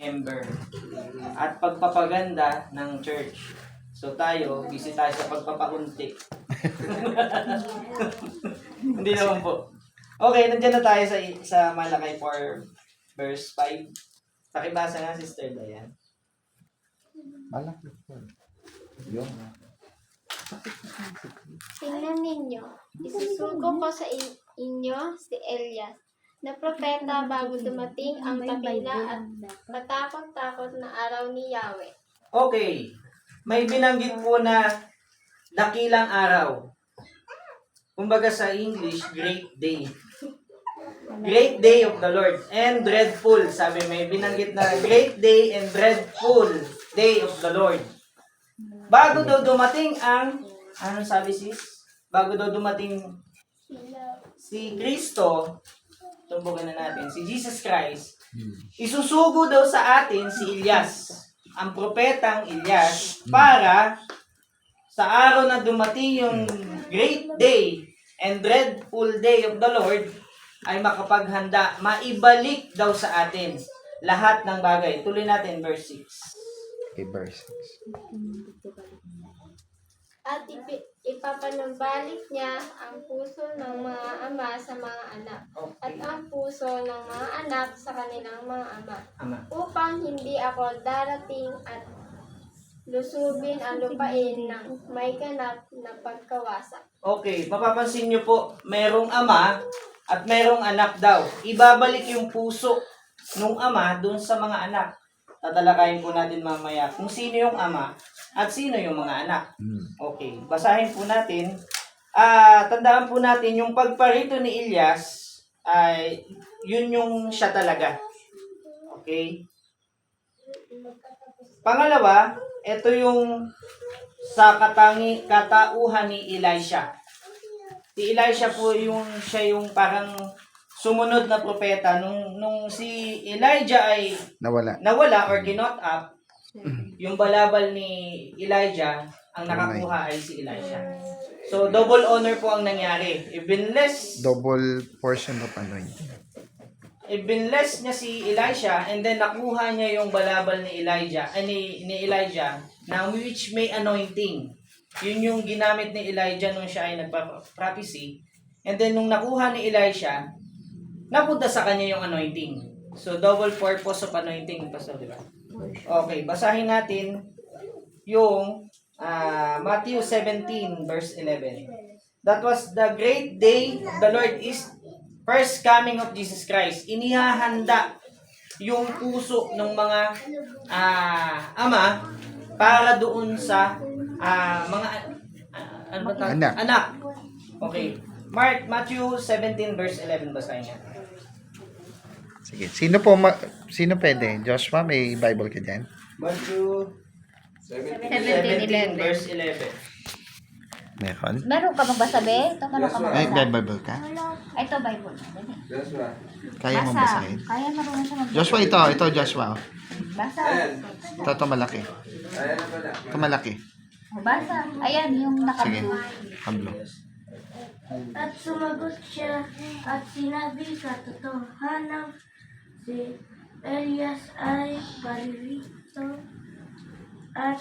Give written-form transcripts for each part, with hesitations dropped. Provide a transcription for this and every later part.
member at pagpapaganda ng church. So tayo, busy tayo sa pagpapakunti. Hindi naman po. Okay, nandiyan na tayo sa Malakay 4 verse 5. Pakibasa nga, Sister Dayan. Malaki po. Yun. Tingnan ninyo, isusugo ko sa inyo si Elias, na propeta bago dumating ang kapila at katakot-takot na araw ni Yahweh. Okay, may binanggit po na dakilang araw. Kumbaga sa English, great day. Great day of the Lord and dreadful. Sabi, may binanggit na great day and dreadful day of the Lord. Bago daw dumating ang, anong sabi sis? Bago daw dumating si Kristo, tumbukan na natin, si Jesus Christ, isusugo daw sa atin si Elias, ang propetang Elias, para sa araw na dumating yung great day and dreadful day of the Lord, ay makapaghanda, maibalik daw sa atin lahat ng bagay. Tuloy natin, verse 6. Okay, verse 6. At ipapanumbalik niya ang puso ng mga ama sa mga anak, at Okay. ang puso ng mga anak sa kanilang mga ama, Ama. upang hindi ako darating at lusubin ang lupain ng may ganap na pagkawasak. Okay, mapapansin nyo po, merong ama at merong anak daw. Ibabalik yung puso nung ama dun sa mga anak. Tatalakayin po natin mamaya kung sino yung ama at sino yung mga anak. Okay, basahin po natin. Tandaan po natin yung pagparito ni Elias ay yun yung siya talaga. Okay? Pangalawa, ito yung sa katauhan ni Elisha. Si Elisha po siya yung parang sumunod na propeta nung si Elijah ay nawala or ginot up, yung balabal ni Elijah, ang nakakuha ay si Elisha. So double honor po ang nangyari. Double portion of anointing. Ibinless niya si Elisha and then nakuha niya yung balabal ni Elijah, ni Elijah, na which may anointing. Yun yung ginamit ni Elijah nung siya ay nagpa-prophecy. And then nung nakuha ni Elisha, napunta sa kanya yung anointing. So double purpose of anointing, Pastor, di ba? Okay, basahin natin yung Matthew 17 verse 11. That was the great day of the Lord is first coming of Jesus Christ. Inihahanda yung puso ng mga ama para doon sa mga anak. Okay. Matthew 17 verse 11 basahin niya. Sige. Sino pwede? Joshua, may Bible ka dyan? Matthew 17 verse 11. Meron? Meron ka magbasa, be? Ito, meron ka Ay, magbasa. may Bible ka? Ito, Bible. Dali. Kaya mong basahin? Kaya marunong siya magbasa. Joshua, ito Joshua. Basa. Ito malaki. Ito malaki. Basa. Ayan, yung Sige. nakablue. Pablo. At sumagot siya at sinabi katotohanan si Elias ay paririto at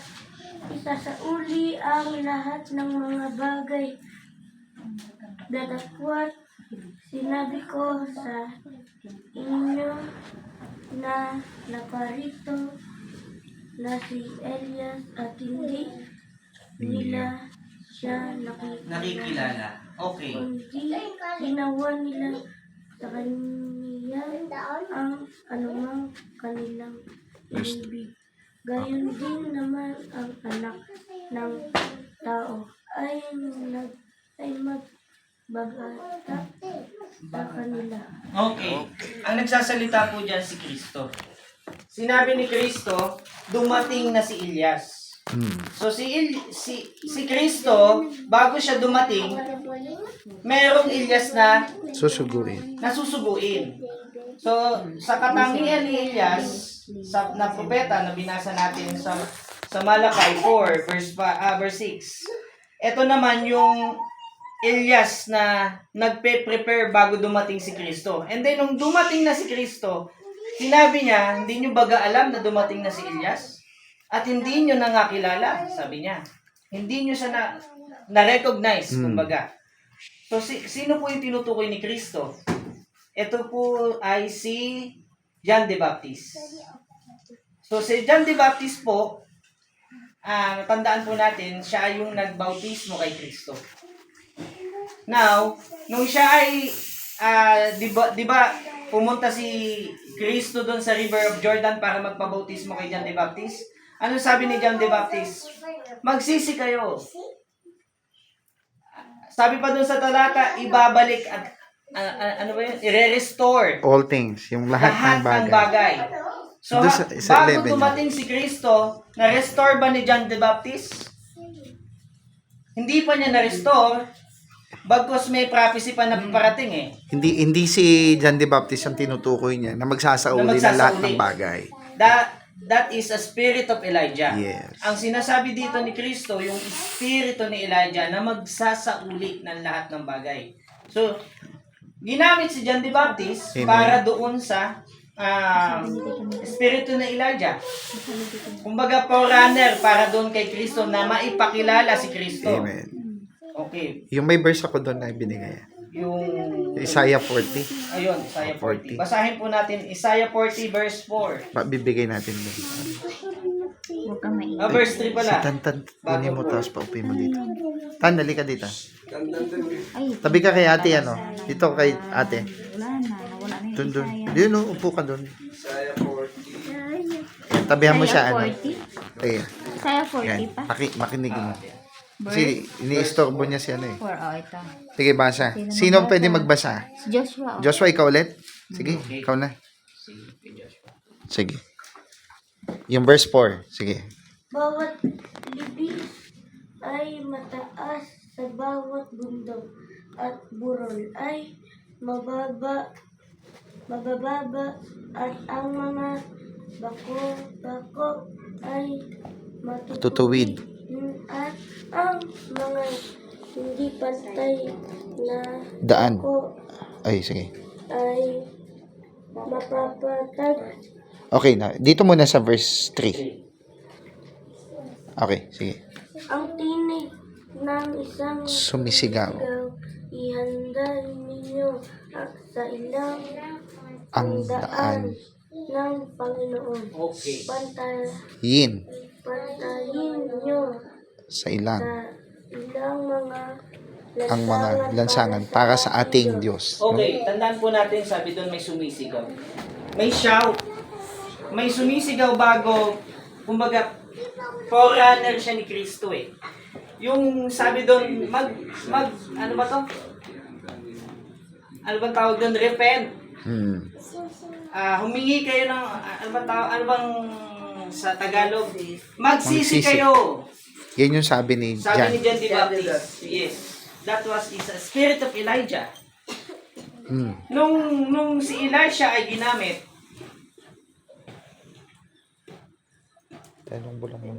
isasauli ang lahat ng mga bagay. Datapwat sinabi ko sa inyo na naparito na si Elias at hindi nila siya Nakikilala. Okay. kundi ginawa nila sa kanya ang anumang kanilang inibig. Gayon din naman ang anak ng tao ay magbabata sa kanila. Okay. Ang nagsasalita po dyan si Kristo. Sinabi ni Kristo, dumating na si Elias. So si Kristo, bago siya dumating, merong Elias na Susugurin. nasusuguin. So sa katangian ni Elias, na propeta na binasa natin sa Malakay 4 verse 6. Ito naman yung Elias na nagpe-prepare bago dumating si Kristo. And then nung dumating na si Kristo, Sinabi niya, hindi nyo baga alam na dumating na si Elias? At hindi nyo nangakilala, sabi niya. Hindi nyo siya na-recognize, kumbaga. So, sino po yung tinutukoy ni Kristo? Ito po ay si John the Baptist. So, si John the Baptist po, tandaan po natin, siya yung nagbautismo kay Kristo. Now, nung siya ay, di ba, pumunta si Kristo doon sa River of Jordan para magpabautismo kay John the Baptist? Ano sabi ni John the Baptist? Magsisi kayo. Sabi pa doon sa talata, ibabalik at ano ba yun? I-restore All things, yung lahat ng bagay. So, Doon sa bago 11 dumating si Kristo, na-restore ba ni John the Baptist? Hindi pa niya na-restore, bagkus may prophecy pa na parating eh. Hindi si John the Baptist ang tinutukoy niya na magsasauli ng lahat ng bagay. That is a spirit of Elijah. Yes. Ang sinasabi dito ni Kristo, yung espiritu ni Elijah na magsasauli ng lahat ng bagay. So, ginamit si John the Baptist Amen. para doon sa espiritu ni Elijah. Kumbaga, forerunner para doon kay Kristo na maipakilala si Kristo. Amen. Okay. Yung may verse ako doon na ibinigay. Yung Isaiah 40. ayun, Isaiah 40. 40. Basahin po natin Isaiah 40 verse 4. Bibigay natin doon. Huwag kang maingay. Verse 3 Si pala. Tan, kunin mo tapos paupi mo dito. Tan, dali ka dito. Ay, Tabi ka kay ate, ano? Dito kay ate. wala na. Nawala na yung Doon, doon. Isaiah. Doon, oh, upo ka doon. Tabihan mo siya, ano? Isaiah 40? Ayan. Isaiah Yan. 40 pa? Makinig mo. Kasi ini-istorbo niya si ano eh. 4, ito. Sige, basa. Sino pwede magbasa? Si Joshua, Joshua, ikaw ulit? Sige, ikaw na. Sige. Yung verse 4. Sige. Bawat libis ay mataas sa bawat bundok at burol ay mabababa at ang mga bako ay Matutuwid. At ang mga hindi pantay na Daan. bako Ay, sige. ay mapapatag. Okay na. Dito muna sa verse 3. Okay, sige. Ang tinig ng isang Sumisigaw. ihanda ninyo at sa ilang Ang daan. ng Panginoon. Okay. Yin. Pantayin nyo Sa ilang. sa ilang mga Ang mga lansangan para sa ating Diyos. Okay, tandaan po natin, sabi doon may sumisigaw. May shout. May sumisigaw bago, kumbaga, forerunner siya ni Kristo eh. Yung sabi doon, ano ba to? Ano bang tawag doon? Repent. Humingi kayo ng, ano bang sa Tagalog? Magsisi Magsisi. kayo. Yan yung sabi ni Sabi ni John. John the Baptist. Yes. That was is a spirit of Elijah. Nung si Elisha ay ginamit, Tanong mo lang mo.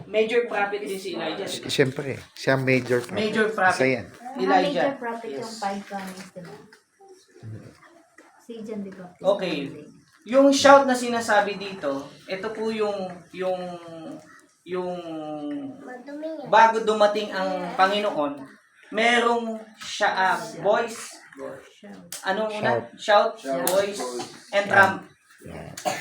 major prophet din si Elijah. Siyempre, siya major prophet. Major prophet. Isa yan. Elijah. Major prophet yung 5 promise, diba? Si John the Baptist. Okay. Yung shout na sinasabi dito, ito po yung bago dumating ang Panginoon, merong voice, anong una? Shout, voice, and trump.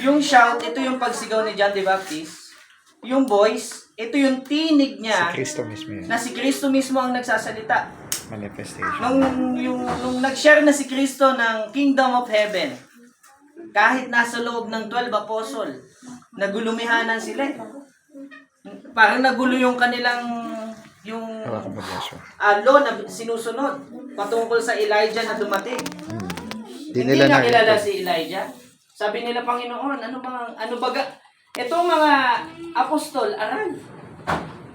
Yung shout, ito yung pagsigaw ni John the Baptist. Yung voice, ito yung tinig niya Si Kristo mismo yan. na si Kristo mismo ang nagsasalita. Manifestation. Nung nag-share na si Kristo ng Kingdom of Heaven, kahit nasa loob ng 12 apostol, nagulumihanan sila. Parang nagulo yung kanilang Hawakan mo, Joshua. law na sinusunod patungkol sa Elijah na dumating. Di Hindi nila na kilala nakita. si Elijah. Sabi nila, Panginoon, ano baga? Itong mga apostol, aral.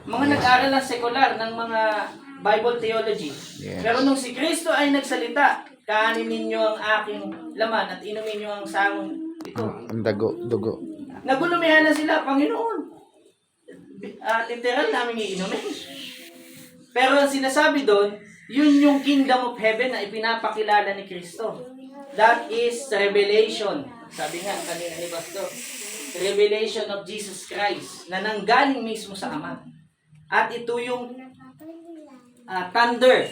Mga nag-aral ng sekular ng mga Bible theology. Yes. Pero nung si Kristo ay nagsalita, kanin ninyo ang aking laman at inumin nyo ang sangong ito. Ang dugo. Nagulumihan na sila, Panginoon. Literal namin iinumin. Pero ang sinasabi doon, yun yung kingdom of heaven na ipinapakilala ni Kristo. That is revelation. sabi nga kanina ni Pastor, revelation of Jesus Christ na nanggaling mismo sa Ama. At ito yung thunder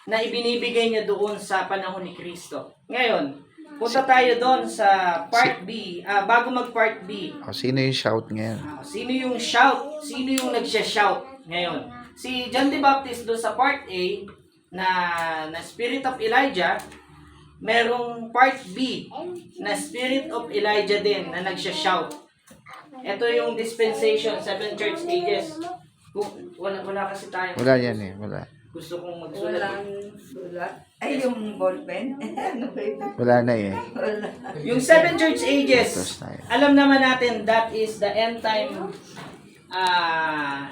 na ibinibigay niya doon sa panahon ni Kristo. Ngayon, punta tayo doon sa part B. Bago mag-part B, O, sino yung shout ngayon? sino yung shout? Sino yung nagsya-shout ngayon? Si John the Baptist doon sa part A na Spirit of Elijah, merong part B na Spirit of Elijah din na nagsya-shout. Ito yung dispensation, 7 church ages. Wala kasi tayo. Wala yan eh, wala. Gusto kong magsulat. Walang sulat. Ay, yung ballpen. Ano ba yun? Wala na eh. Wala. Yung 7 church ages, Tapos tayo. alam naman natin that is the end time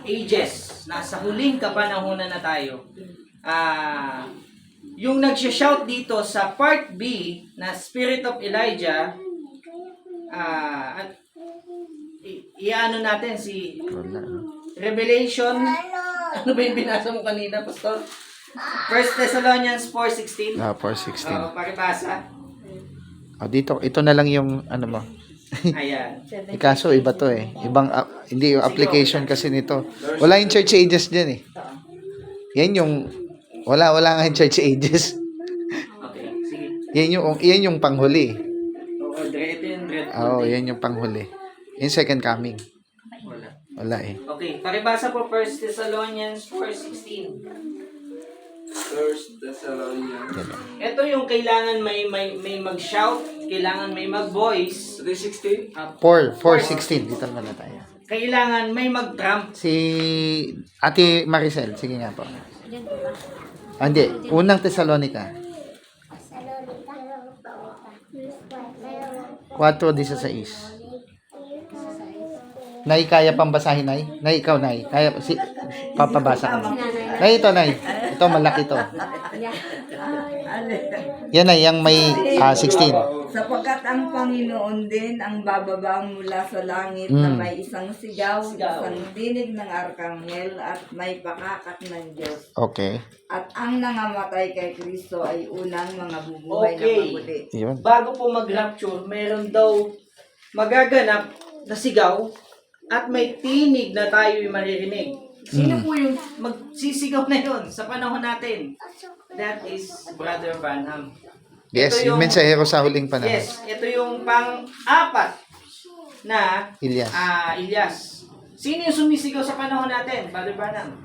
ages. Nasa huling kapanahunan na tayo. Yung nagsya-shout dito sa part B na Spirit of Elijah, iano natin si Wala. Revelation. Ano ba yung binasa mo kanina, Pastor? 1 Thessalonians 4:16. 4:16. Pakibasa. O, dito, ito na lang yung ano mo. Ayan. Kaso iba to eh. Ibang, hindi yung application kasi nito. Wala yung church ages dyan eh. Yan yung, wala nga yung church ages. Okay, sige. Yan yung panghuli. Oo, ito yung dread. Yan yung panghuli. Yung second coming. Wala. Wala eh. Okay, pakibasa po 1 Thessalonians 4:16. 1 Thessalonians Yan. Ito yung kailangan may mag-shout, kailangan may mag-voice, 3:16. 4:16. Dito naman na tayo. kailangan may mag-trump. Si Ate Maricel. Sige nga po. Diyan po ba? Hindi. Unang Thessalonica. 4:16. Nay, kaya pang basahin, Nay? Nay, ikaw, Nay. Kaya, papabasa ka. Nay, ito, Nay. Ito, malaki to. Yan, Nay, yung may 16. Sapagkat ang Panginoon din ang bababa mula sa langit na may isang sigaw, isang dinig ng arkanghel at may pakakat ng Diyos. Okay. At ang nangamatay kay Kristo ay unang mga bubuhay na Okay. mabuti. Yun. Bago po mag-rapture, meron daw magaganap na sigaw at may tinig na tayo'y maririnig. Sino po yung magsisigaw na yun sa panahon natin? That is Brother Branham. Yes, Ito yung mensahero sa huling panahon. Yes, ito yung pang-apat na Ilyas. Ilyas. Sino yung sumisigaw sa panahon natin, Brother Branham?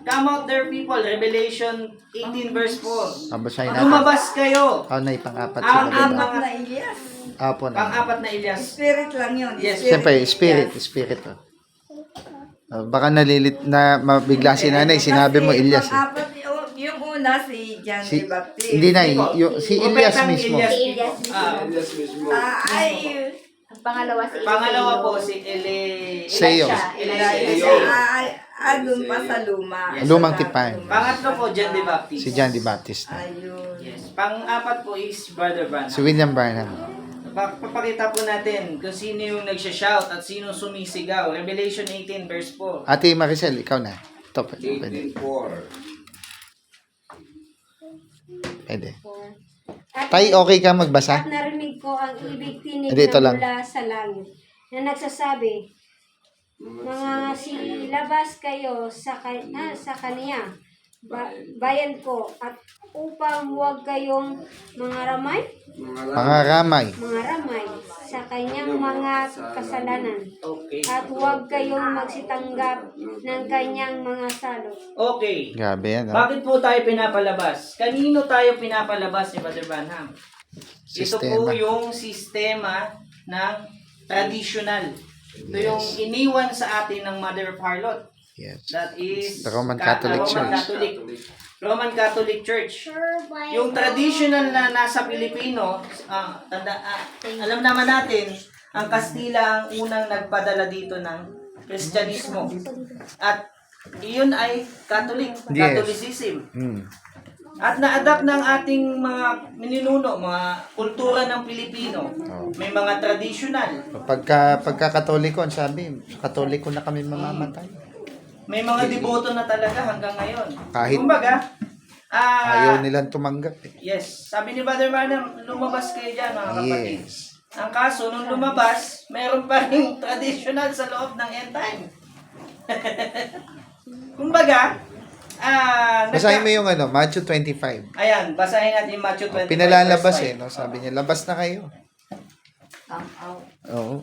Come out there, people. Revelation 18 verse 4. Babasahin natin. Lumabas kayo. Nay, pang-apat Ang sa Apat baba. na Ilyas. Apo na. Pang-apat na Ilyas. Spirit lang yun. Yes. Siyempre, spirit. Oh. Baka mabigla si nanay. Sinabi mo, Ilyas. Eh. Pang-apat, yung una si John the Baptist. Hindi na, si Ilyas Propetang mismo. Ilyas. Si Elias. Elias mismo. Ay, Ang pangalawa si Pangalawa po si Seo. Eliseo. doon pa sa luma. Yes. Lumang tipan. Pangatlo po, John the Baptist. Si John the Baptist. Ayun. Yes. Pang-apat po is Brother Branham. Si William Branham. Papakita po natin kung sino yung nagsha-shout at sino sumisigaw. Revelation 18 verse 4. Ate Maricel, ikaw na. Ito, pwede. 18:4. Pwede. At, Tay, okay ka magbasa? at narinig ko ang ibig tinig Hindi, ito na lang. mula sa langit na nagsasabi, mga silabas kayo sa kaniya, bayan ko, at upang huwag kayong mangaramay Mga ramay. sa kanyang mga kasalanan, Okay. at huwag kayong magsitanggap ng kanyang mga salot. Okay. Grabe yan. Oh. Bakit po tayo pinapalabas? Kanino tayo pinapalabas ni Brother Branham? Ito po Sistema. yung sistema ng traditional. Ito yung iniwan sa atin ng Mother of Harlot. Yes. That is The Roman Catholic Church. Roman Catholic Church. Yung traditional na nasa Pilipino, alam naman natin, ang Kastila ang unang nagpadala dito ng Kristyanismo. At iyon ay Catholic, Yes. Catholicism. At na-adapt ng ating mga mininuno, mga kultura ng Pilipino. May mga traditional. Pagka Katoliko, ang sabi, Katoliko na kami mamamatay. May mga deboto na talaga hanggang ngayon. Kahit- Kumbaga, Ayaw nilang tumanggap. Eh. yes, sabi ni Brother Branham, lumabas kayo dyan mga kapatid. Yes. Ang kaso, nung lumabas, meron pa rin traditional sa loob ng end time. Kumbaga, Basahin mo yung Matthew 25. Ayan, basahin natin yung Matthew 25. Pinalalabas verse 5. no? Sabi niya, labas na kayo. Come out. Oo.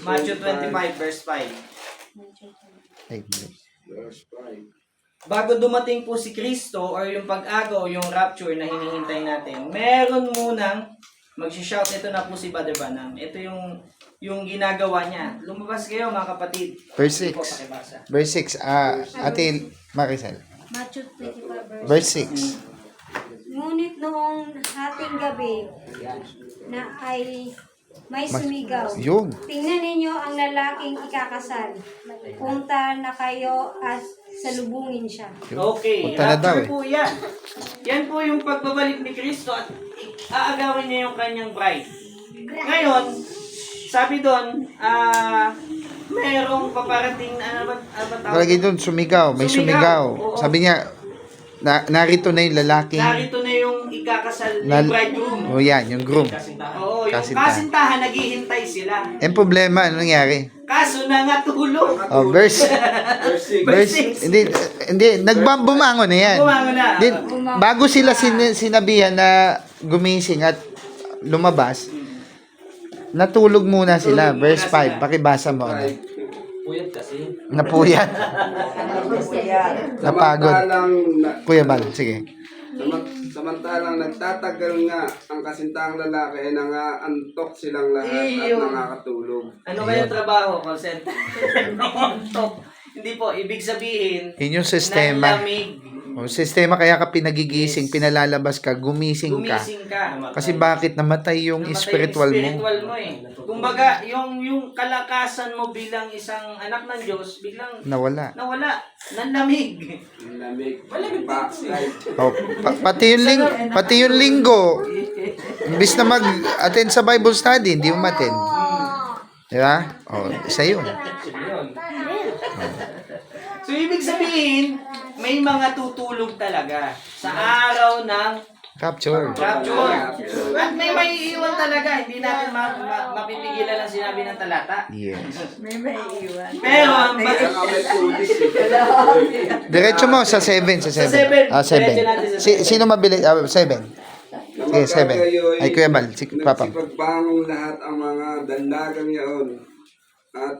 Matthew 25 verse 5. Ay, Verse 5. Bago dumating po si Kristo or yung pag-agaw, yung rapture na hinihintay natin, meron munang magsishout. Ito na po si Brother Branham. Ito yung ginagawa niya. Lumabas kayo mga kapatid. Verse Ito po, 6. pakibasa. Verse 6. Ate Maricel. Matthew 25 Verse 6. Ngunit noong hating gabi na ay may sumigaw. Yun. Tingnan ninyo ang lalaking ikakasal. Punta na kayo at salubungin siya. Okay, Punta na daw rapture po yan. Yan po yung pagbabalik ni Kristo at aagawin niya yung kanyang bride. Ngayon, sabi doon, merong paparating, ano ba tawag? Nakalagay doon, sumigaw. May sumigaw. Oo. Sabi niya, narito na yung lalaking. Narito na yung ikakasal ni Na- bridegroom. O yan, yung groom. Oo, yung Kasintahan. kasintahan, naghihintay sila. Yung problema, ano nangyari? Kaso nangatulog. Oh, verse Verse 6. verse hindi nagbumangon na yan. Bumangon na. Din, bago sila sinabihan na gumising at lumabas, natulog muna sila. Natulog Verse muna 5, pakibasa mo. Puyat kasi. Napuyat. Napagod. Kuya Bal, sige. Samantalang nagtatagal nga ang kasintahang lalaki ay nangaantok silang lahat at Iyo. nakakatulog. Ano kaya trabaho, call center? Top. Hindi po, ibig sabihin, Yun yung sistema. nanlamig. O, sistema kaya ka pinagigising, pinalalabas ka, gumising ka. Gumising ka. Kasi bakit namatay yung Namatay spiritual mo? spiritual mo eh. Kumbaga, yung kalakasan mo bilang isang anak ng Diyos, biglang Nawala. nanlamig. Lamig. Backslide. O, pati yung linggo, imbis na mag-attend sa Bible study, hindi umattend. Di ba? O, isa yun. So, ibig sabihin, may mga tutulog talaga sa araw ng Capture. rapture. At may maiiwan talaga. Hindi natin mapipigilan ang sinabi ng talata. Yes. May maiiwan. Pero, ang Kaya nga may pulis eh. Diretso mo sa 7, sa 7. seven. Ah, 7. Diretso natin sa seven. Sino mabili? 7. Sige, 7. Ay, Kuya Bal, si Papa. Nagsipagbangong lahat ang mga dandagang yaon at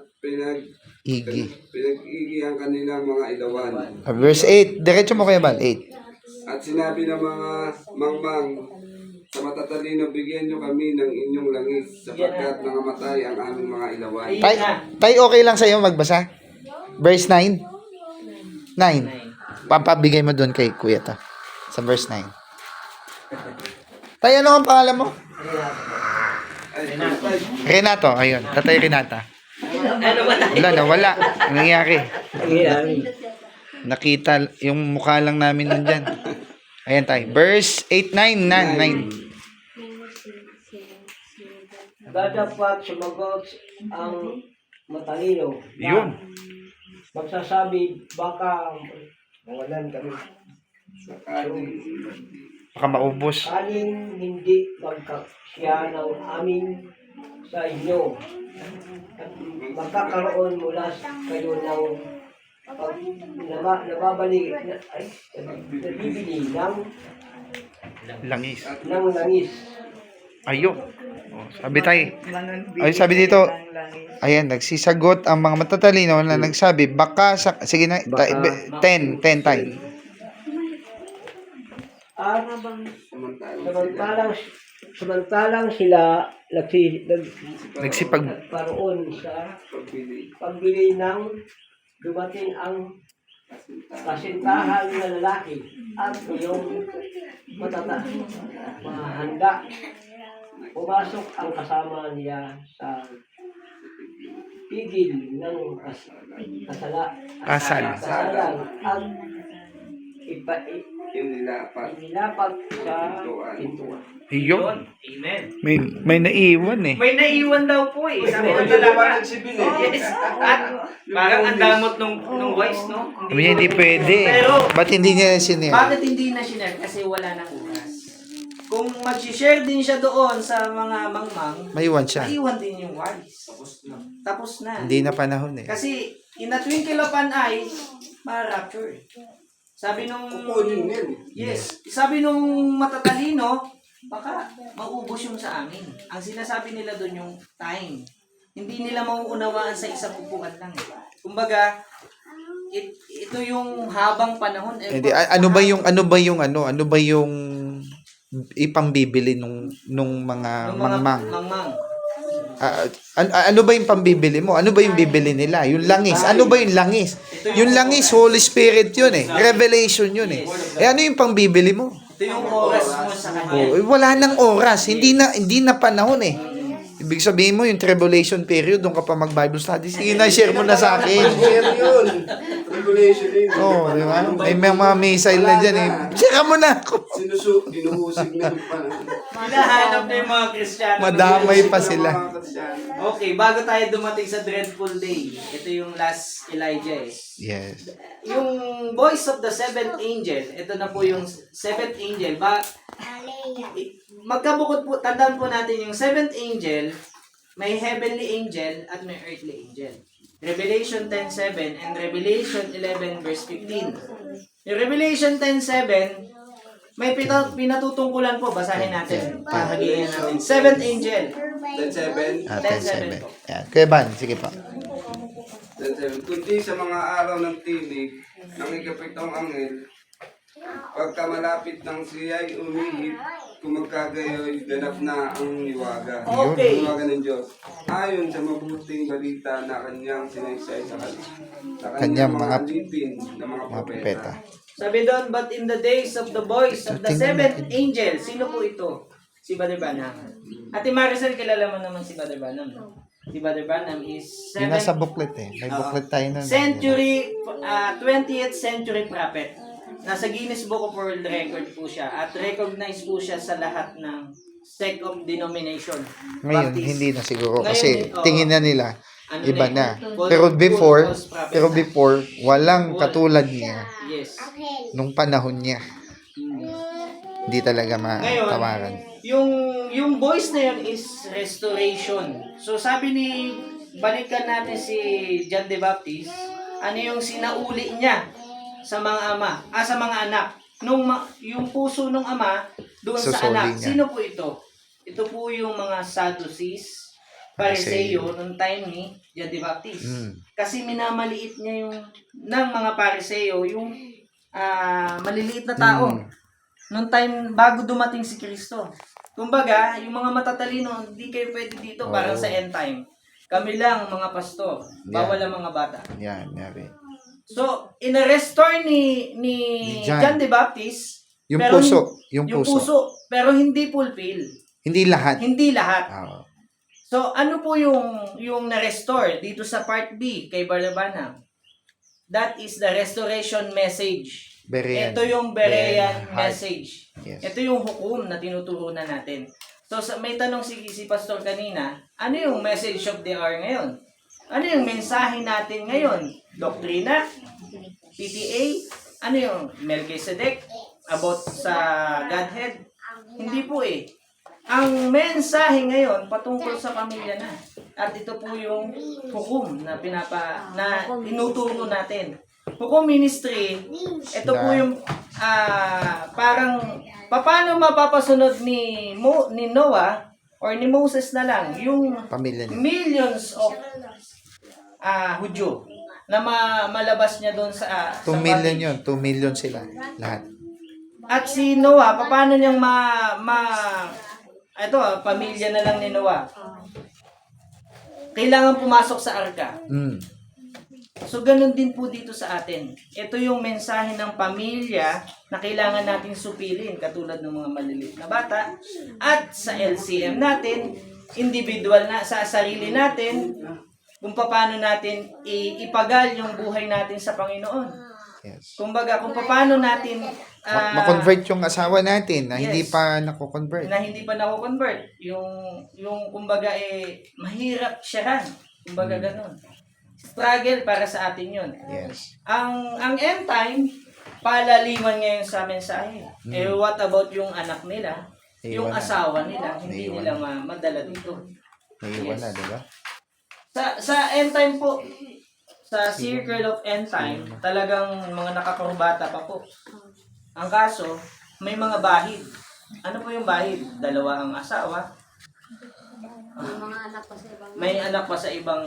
Igi. pinag-igi ang kanilang mga ilawan. Verse 8. Diretso mo, Kuya Bal. 8. At sinabi ng mga mangmang, sa matatalino, bigyan nyo kami ng inyong langis sapagkat nangamatay ang aming mga ilawan. Ayun Tay, na. tay, okay lang sa'yo magbasa? Verse 9? 9. Papabigay mo doon kay Kuya ta. Sa verse 9. Tay, ano ang pangalan mo? Renato. Ayun. Tatay Renata. Ano ba tayo? Wala, nawala. Anong nangyari? Nakita yung mukha lang namin nandyan. Ayan tayo. Verse 8, 9, 9. Dadapat sumagot ang matalino. Yun. Magsasabi, baka mawalan kami. Baka maubos. Kaling hindi magkasya ng amin sa inyo. At magkakaroon mula kayo ng nababalik nabibili Langis. ng langis. Ayun. Oh, sabi tayo. Ay, sabi dito. Ayan, nagsisagot ang mga matatalino na nagsabi, baka sa... Sige na, 10 tayo. At samantalang sila nagsiparoon sa pagbili ng dumating ang kasintahan na lalaki at yung mahanda. Pumasok ang kasama niya sa pigil ng kasalan at inilapat sa pintuan. Ayun. Amen. May naiwan eh. May naiwan daw po eh. Sabi ng talata. Yes. At parang ang damot nung voice, no? Sabi niya, hindi pwede. Pero, Ba't hindi niya sinira? bakit hindi na sinare? Kasi wala nang oras. kung mag-share din siya doon sa mga mangmang, Maiwan siya. maiwan din yung wise. Tapos na. Hindi na panahon eh. Kasi, in a twinkle of an eye, ma-rapture. Sabi nung... Kukunin yan. Yes. Sabi nung matatalino, baka maubos yung sa amin. Ang sinasabi nila doon yung time. Hindi nila mauunawaan sa isang upuan lang. Kumbaga, ito yung habang panahon. Hindi, ano ba yung ipambibili nung mga mangmang? Mangmang. Ano ba yung pambibili mo? Ano ba yung bibili nila? Yung langis. Ano ba yung langis? Yung langis, Holy Spirit yun eh. Revelation yun eh. Ano yung pambibili mo? Ito yung oras mo sa kanya. Wala nang oras. Hindi na panahon eh. Ibig sabihin mo, yung tribulation period, doon ka pa mag-Bible study. Sige na, share mo na sa akin. Share yun. Revelation yun. Oo, di ba? May mga missile na dyan eh. Share mo na ako. Inuhusig na yung panahon. Hinahanap na yung mga Kristiyano. Madamay pa sila. Okay, bago tayo dumating sa dreadful day, ito yung last Elijah eh. Yes. Yung voice of the seventh angel, ito na po yung seventh angel. Magkabukod po, tandaan po natin yung seventh angel, may heavenly angel at may earthly angel. Revelation 10:7 and Revelation 11 verse 15. Yung Revelation 10:7, may pinatutungkulan po, basahin natin. Pahagihan natin. Seventh angel. 10:7. 10:7. Yan. Kuya Van, sige pa. 10:7. Kundi sa mga araw ng tinig ng ikapitong anghel, pagka malapit ng siya'y umihip, kung magkagayoy, ganap na ang niwaga. Okay. Niwaga ng Diyos. Ayon sa mabuting balita na kanyang sinaysay sa kanyang mga alipin na mga propeta. Sabi doon, but in the days of the voice of the seventh angel, sino po ito? Si Brother Branham. Ate Maricel, kilala mo naman si Brother Branham, no? Si Brother Branham is Yung nasa booklet eh. May booklet tayo nun. 20th century prophet. Nasa Guinness Book of World Record po siya at recognized po siya sa lahat ng sect of denomination. Ngayon, Baptist. hindi na siguro. Ngayon, Kasi tingin na nila, ano iba na na. eh, Pero false prophet before, walang katulad niya Yes. nung panahon niya. Hindi talaga matawaran. Yung voice na yun is restoration. So sabi ni, balikan natin si John the Baptist, ano yung sinauli niya sa mga ama, sa mga anak. Yung puso ng ama doon sa Susuli anak. niya. Sino po ito? Ito po yung mga Sadducees, Pariseo nung time ni John the Baptist. Kasi minamaliit niya yung ng mga Pariseo yung maliliit na tao. Nung time bago dumating si Kristo. Kumbaga, yung mga matatalino, hindi kayo pwede dito parang sa end time. Kami lang mga pasto, bawal ang mga bata. Yan, yari. So, in-restore ni John the Baptist, Yung pero puso. yung puso, pero hindi fulfill. Hindi lahat. Hindi lahat. Oo. So, ano po yung na-restore dito sa part B kay Brother Branham? That is the restoration message. Berean. Ito yung Berean heart. message. Yes. Ito yung hukom na tinuturo na natin. So, may tanong si Pastor kanina, ano yung message of the hour ngayon? Ano yung mensahe natin ngayon? Doktrina? PTA? Ano yung Melchizedek? About sa Godhead? Hindi po eh. Ang mensahe ngayon patungkol sa pamilya na. At ito po yung hukom na tinuturo natin. Hukom ministry, ito po yung parang paano mapapasunod ni Noah or ni Moses na lang yung Pamilya niya. millions of Hudyo na malabas niya doon sa 2 million yun. 2 million sila. Lahat. At si Noah, paano niyang pamilya na lang ni Noah. Kailangan pumasok sa arka. So, ganun din po dito sa atin. Ito yung mensahe ng pamilya na kailangan nating supilin, katulad ng mga maliliit na bata. At sa LCM natin, individual na sa sarili natin, kung paano natin ipagal yung buhay natin sa Panginoon. Yes. Kumbaga, kung paano natin ma-convert yung asawa natin na hindi Yes. pa nako-convert. na hindi pa nako-convert. Yung kumbaga mahirap siya ran. Kumbaga ganun. Struggle para sa atin yun. Yes. Ang end time, palaliman ngayon sa mensahe. What about yung anak nila? yung Naiwan na. asawa nila, hindi Naiwan nila madala dito. Naiwan Yes. na, di ba? Sa end time po, sa circle of end time, talagang mga nakakurbata pa po. Ang kaso, may mga bahid. Ano po yung bahid? 2 ang asawa. May anak pa sa ibang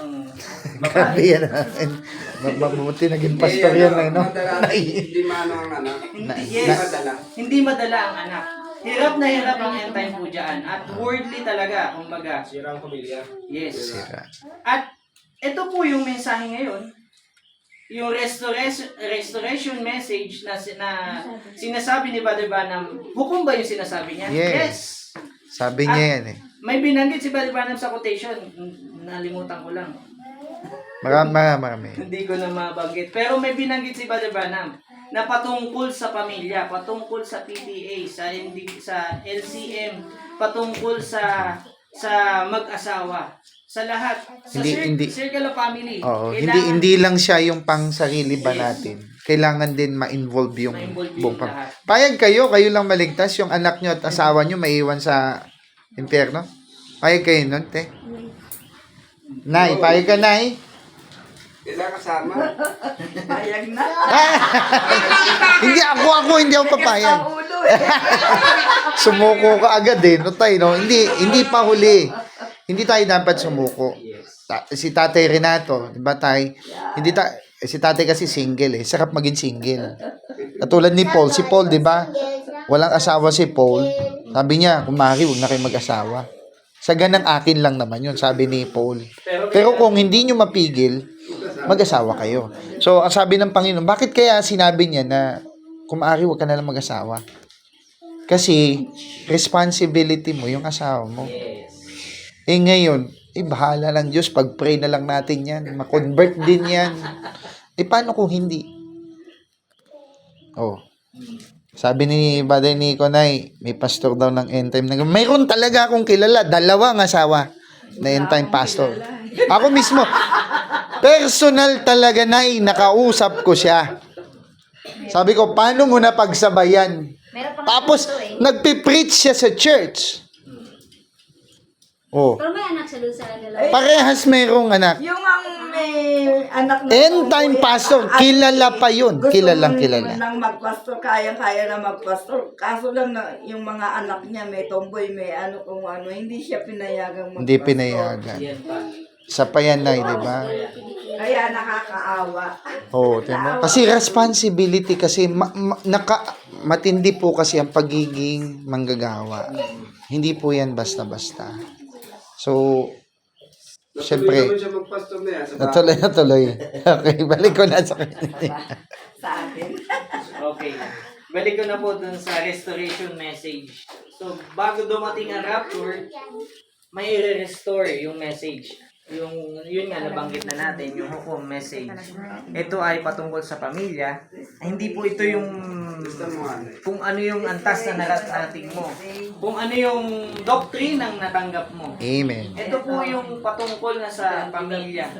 Grabe babae. yan. Mabuti naging pastor yan, no? Madalas, hindi mano ang anak. Hindi, Hindi madala. hindi madala ang anak. Hirap na hirap ang end time po dyan. At worldly talaga, kumbaga. Sirang pamilya. Yes. Sira. At ito po yung mensahe ngayon. Yung restoration message na sinasabi ni Brother Branham. Hukom ba yung sinasabi niya? Yes. Sabi niya yan eh. May binanggit si Brother Branham sa quotation. Nalimutan ko lang. Marami. Hindi ko na mabanggit. Pero may binanggit si Brother Branham na patungkol sa pamilya, patungkol sa PTA, sa LCM, patungkol sa mag-asawa, sa lahat, sa Hindi. circle of family. Oo, Kailangan hindi lang siya yung pang sarili ba natin. Kailangan din ma-involve yung ma-involve buong yung lahat. Payag kayo lang maligtas, yung anak nyo at asawa nyo maiwan sa impyerno? Payag kayo nun, te? Nay, payag ka, Nay? Kailangan kasama. Payag na. Hindi ako papayag. Ang ulo eh. Sumuko ka agad eh, no tay, no? Hindi pa huli. Hindi tayo dapat sumuko. Si Tatay Renato, di ba tay? Si Tatay kasi single eh. Sarap maging single. Katulad ni Paul. Si Paul, di ba? Walang asawa si Paul. Sabi niya, kung maaari, huwag na kayo mag-asawa. Sa ganang akin lang naman yun, sabi ni Paul. Pero kung hindi nyo mapigil, mag-asawa kayo. So, ang sabi ng Panginoon, bakit kaya sinabi niya na kung maaari, huwag ka na lang mag-asawa? Kasi, responsibility mo yung asawa mo. Eh ngayon, bahala ng Diyos, pag-pray na lang natin yan, ma-convert din yan. Paano kung hindi? Oh. Sabi ni Brother Nico, Nay, may pastor daw ng end time. Mayroon talaga akong kilala, 2 ang asawa na end time pastor. Ako mismo, personal talaga, Nay, nakausap ko siya. Sabi ko, paano mo na pagsabayan? Meron pa Tapos, nagpipreach siya sa church. Oh. Pero may anak siya doon sa dalawa. Parehas mayroong anak. Yung ang may anak na End time pastor, kilala pa yun. Gusto Kilalang mo kilala. nang magpastor, kaya na magpastor. Kaso lang na yung mga anak niya, may tomboy, may ano kung ano, hindi siya pinayagang magpastor. Hindi pinayagan. Yan pa. Sa payan na, di ba? Kaya nakakaawa. Oo, diba? Kasi responsibility kasi matindi po kasi ang pagiging manggagawa. Hindi po yan basta-basta. So, Natuloy syempre, naman siya magpastor na yan. Sa bahay. natuloy. Okay, balik ko na sa Sa atin. Okay. Balik ko na po dun sa restoration message. So, bago dumating ang rapture, may i-restore yung message. Yun nga, nabanggit na natin, yung hukom message. Ito ay patungkol sa pamilya. Hindi po ito yung kung ano yung antas na nararating mo. Kung ano yung doctrine ang natanggap mo. Amen. Ito po yung patungkol na sa pamilya.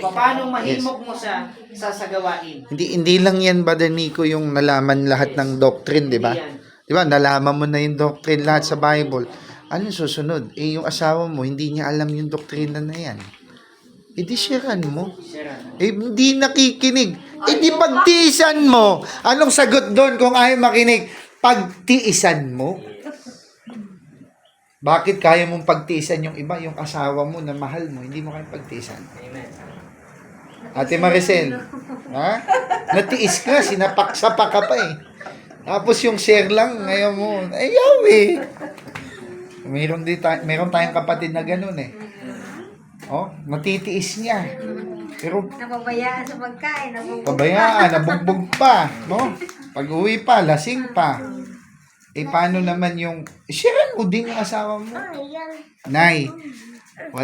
Paano mahimok mo sa sasagawain. Hindi lang yan, Brother Nico, yung nalaman lahat ng doctrine, di ba? Di ba, nalaman mo na yung doctrine lahat sa Bible. Anong susunod? Yung asawa mo, hindi niya alam yung doktrina na yan. Di sharean mo. Hindi nakikinig. Di pagtiisan mo. Anong sagot doon kung ayaw makinig? Pagtiisan mo. Bakit kaya mong pagtiisan yung iba? Yung asawa mo na mahal mo, hindi mo kaya pagtiisan. Amen. Ate Maricel, ha? Natiis ka, sinapak-sapak ka pa eh. Tapos yung share lang, ngayon mo, ayaw eh. Meron tayong kapatid na ganun eh. Oh, matitiis niya. Pero Napabayaan sa pagkain. pabayaan, nabugbog pa, no? Pag-uwi pa, lasing pa. Paano naman yung share mo din yung asawa mo? Nay,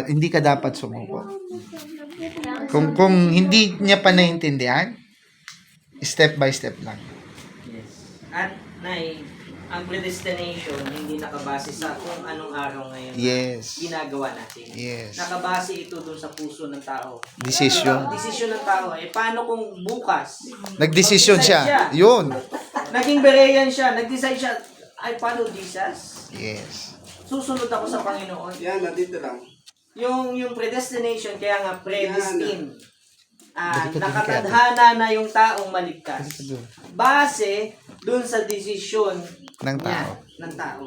hindi ka dapat sumuko. Kung hindi niya pa naintindihan, step by step lang. Yes. At, Nay, ang predestination hindi nakabase sa kung anong araw ngayon Yes. ginagawa natin. Yes. Nakabase ito dun sa puso ng tao. Decision. Desisyon ng tao. Paano kung bukas? Nagdesisyon siya. Yun. Naging Berean siya. Nag-decide siya. I follow Jesus, Yes. susunod ako sa Panginoon. Yan, nandito lang. Yung predestination, kaya nga predestined. Balik ka, Nakatadhana na yung taong maligtas. Base dun sa desisyon Ng niya, tao. ng tao.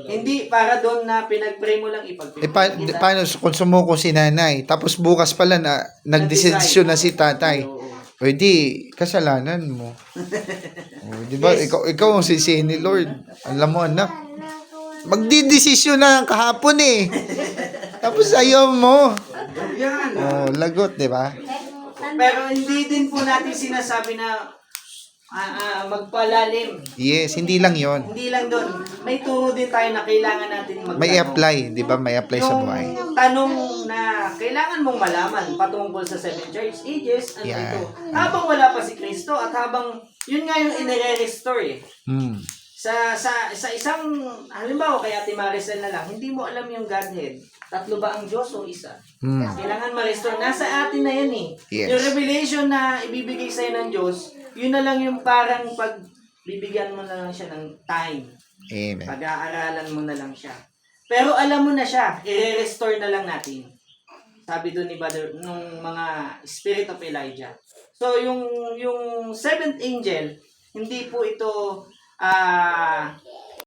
Hindi para doon na pinag-pray mo lang ipag-pray kita. Paano kung sumuko si nanay, tapos bukas pala na nagdesisyon na si tatay? Oo. O di, kasalanan mo. O, di ba? Yes. Ikaw ang sisi ni Lord. Alam mo, anak. Magdidesisyon na kahapon eh. Tapos ayaw mo. Yan. Oh, lagot, di ba? Pero hindi din po natin sinasabi na magpalalim. Yes, hindi lang yon. Hindi lang doon. May turo din tayo na kailangan natin magtanong. May apply, di ba? May apply sa buhay. Yung tanong na kailangan mong malaman patungkol sa 7 church ages, ano Yeah. ito. Habang wala pa si Kristo at habang, yun nga yung inire-restore eh. Hmm. Sa isang, halimbawa kay Ate Maricel na lang, hindi mo alam yung Godhead. Tatlo ba ang Diyos o isa? Hmm. Kailangan ma-restore. Nasa atin na yan eh. Yes. Yung revelation na ibibigay sa'yo ng Diyos, yun na lang yung parang pag bibigyan mo na lang siya ng time. Amen. Pag-aaralan mo na lang siya. Pero alam mo na siya, i-restore na lang natin. Sabi doon ni Brother, nung mga Spirit of Elijah. So, yung seventh angel, hindi po ito